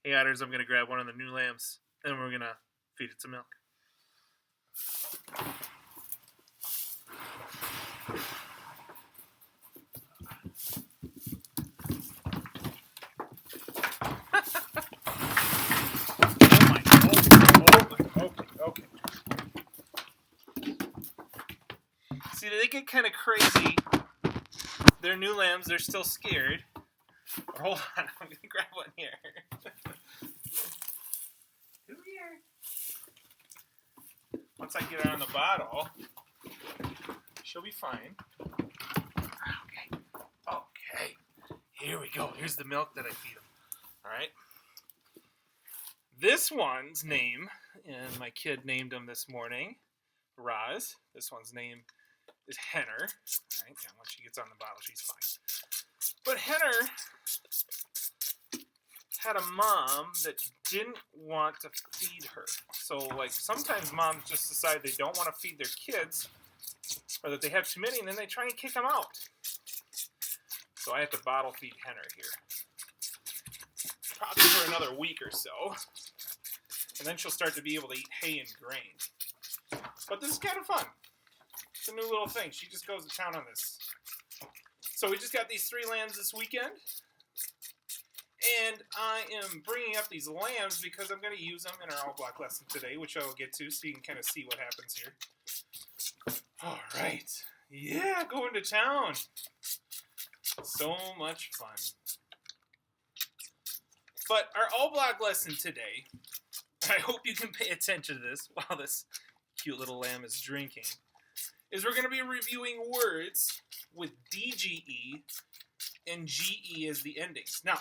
Hey, Otters, I'm going to grab one of the new lambs, and we're going to feed it some milk. Okay. See, they get kind of crazy. They're new lambs. They're still scared. Hold on. I'm going to grab one here. Come here. Once I get her on the bottle, she'll be fine. Okay. Here we go. Here's the milk that I feed them. All right. This one's name, and my kid named him this morning, Roz. This one's name is Henner. All right, and once she gets on the bottle, she's fine. But Henner had a mom that didn't want to feed her. So, like, sometimes moms just decide they don't want to feed their kids, or that they have too many, and then they try and kick them out. So I have to bottle feed Henner here. Probably for another week or so. And then she'll start to be able to eat hay and grain. But this is kind of fun. It's a new little thing. She just goes to town on this. So we just got these 3 lambs this weekend. And I am bringing up these lambs because I'm going to use them in our all block lesson today, which I will get to so you can kind of see what happens here. All right. Yeah, going to town. So much fun. But our all block lesson today, I hope you can pay attention to this while this cute little lamb is drinking, is we're going to be reviewing words with DGE and GE as the endings. Now,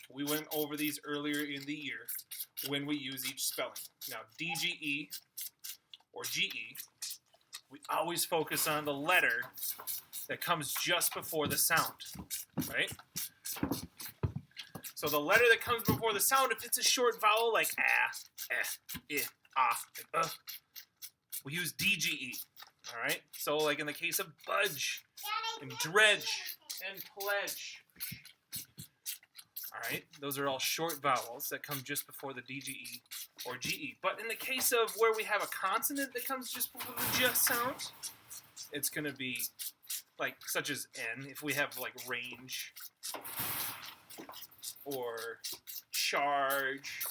we went over these earlier in the year when we use each spelling. Now, DGE or GE, we always focus on the letter that comes just before the sound, right? So the letter that comes before the sound, if it's a short vowel like ah, we use DGE, all right? So like in the case of budge and dredge and pledge, all right? Those are all short vowels that come just before the DGE or GE. But in the case of where we have a consonant that comes just before the just sound, it's going to be like such as N, if we have like range or charge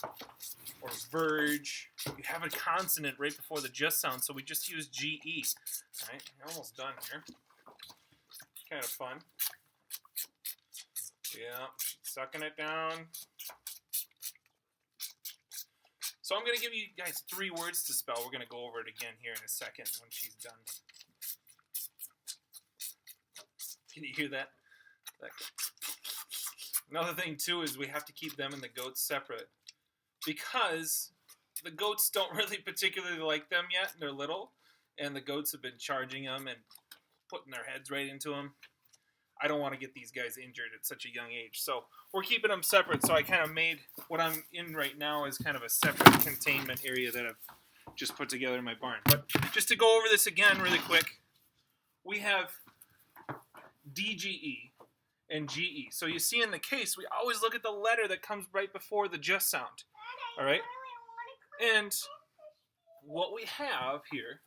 or verge. You have a consonant right before the just sound, so we just use GE. All right, we're almost done here. Kind of fun. Yeah, sucking it down. So I'm going to give you guys 3 words to spell. We're going to go over it again here in a second when she's done. Can you hear that? Another thing, too, is we have to keep them and the goats separate because the goats don't really particularly like them yet. They're little, and the goats have been charging them and putting their heads right into them. I don't want to get these guys injured at such a young age. So we're keeping them separate. So I kind of made what I'm in right now is kind of a separate containment area that I've just put together in my barn. But just to go over this again really quick, we have DGE and GE. So you see in the case, we always look at the letter that comes right before the just sound. All right? And what we have here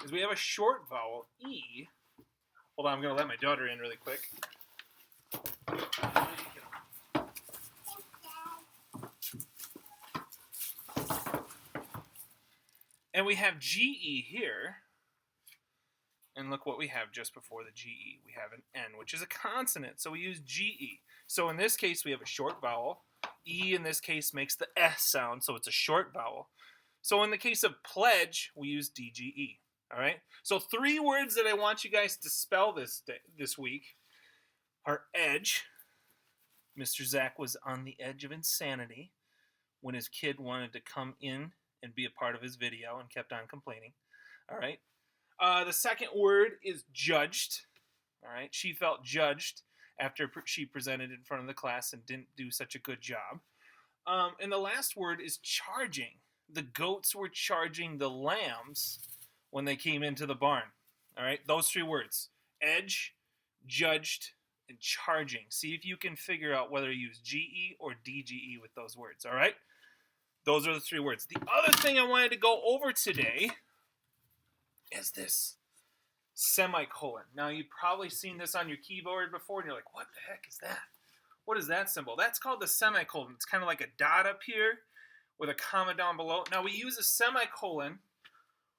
is we have a short vowel, E. Hold on, I'm going to let my daughter in really quick. And we have GE here. And look what we have just before the GE. We have an N, which is a consonant, so we use GE. So in this case, we have a short vowel. E in this case makes the S sound, so it's a short vowel. So in the case of pledge, we use DGE. All right? So 3 words that I want you guys to spell this week are edge. Mr. Zach was on the edge of insanity when his kid wanted to come in and be a part of his video and kept on complaining. All right? The second word is judged. All right, she felt judged after she presented in front of the class and didn't do such a good job. And the last word is charging. The goats were charging the lambs when they came into the barn. All right, those 3 words: edge, judged, and charging. See if you can figure out whether you use GE or DGE with those words, all right? Those are the 3 words. The other thing I wanted to go over today is this semicolon. Now, you've probably seen this on your keyboard before, and you're like, what the heck is that? What is that symbol? That's called the semicolon. It's kind of like a dot up here with a comma down below. Now, we use a semicolon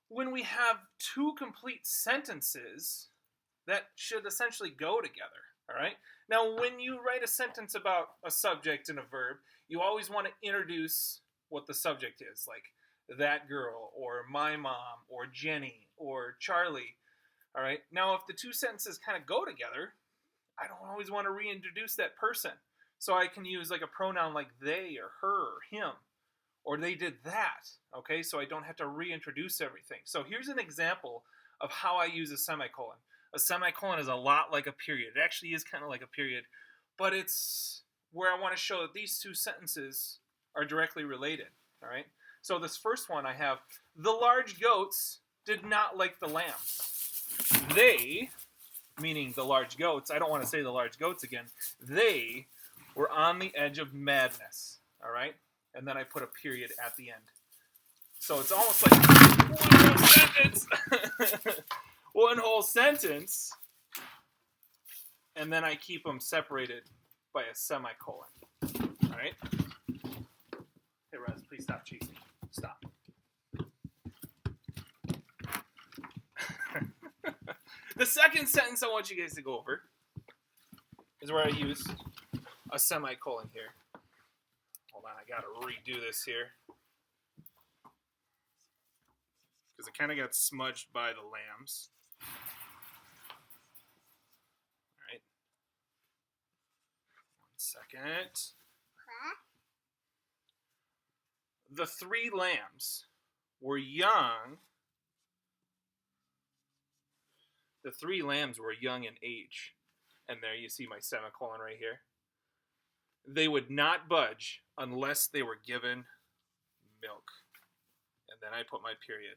when we have 2 complete sentences that should essentially go together, all right? Now, when you write a sentence about a subject and a verb, you always want to introduce what the subject is, like that girl, or my mom, or Jenny, or Charlie, all right? Now, if the 2 sentences kind of go together, I don't always want to reintroduce that person. So I can use like a pronoun like they, or her, or him, or they did that, okay? So I don't have to reintroduce everything. So here's an example of how I use a semicolon. A semicolon is a lot like a period. It actually is kind of like a period, but it's where I want to show that these 2 sentences are directly related, all right? So this first one I have, the large goats did not like the lambs. They, meaning the large goats, I don't want to say the large goats again, they were on the edge of madness, all right? And then I put a period at the end. So it's almost like one whole sentence. One whole sentence. And then I keep them separated by a semicolon. All right? Hey, Rez, please stop cheating. Stop. The second sentence I want you guys to go over is where I use a semicolon here. Hold on, I gotta redo this here. Because it kind of got smudged by the lambs. Alright. 1 second. The 3 lambs were young. The 3 lambs were young in age. And there you see my semicolon right here. They would not budge unless they were given milk. And then I put my period.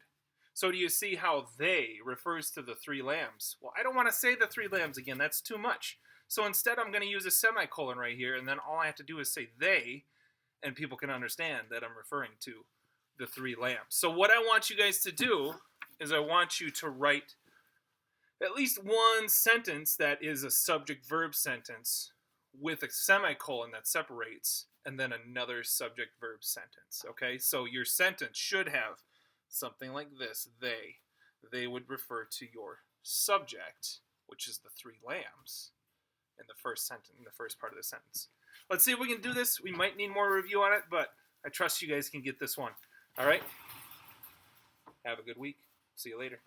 So do you see how they refers to the 3 lambs? Well, I don't want to say the 3 lambs again. That's too much. So instead, I'm going to use a semicolon right here, and then all I have to do is say they, and people can understand that I'm referring to the 3 lambs. So what I want you guys to do is I want you to write at least one sentence that is a subject-verb sentence with a semicolon that separates, and then another subject-verb sentence, okay? So your sentence should have something like this, they. They would refer to your subject, which is the 3 lambs, in the first sentence, in the first part of the sentence. Let's see if we can do this. We might need more review on it, but I trust you guys can get this one. All right? Have a good week. See you later.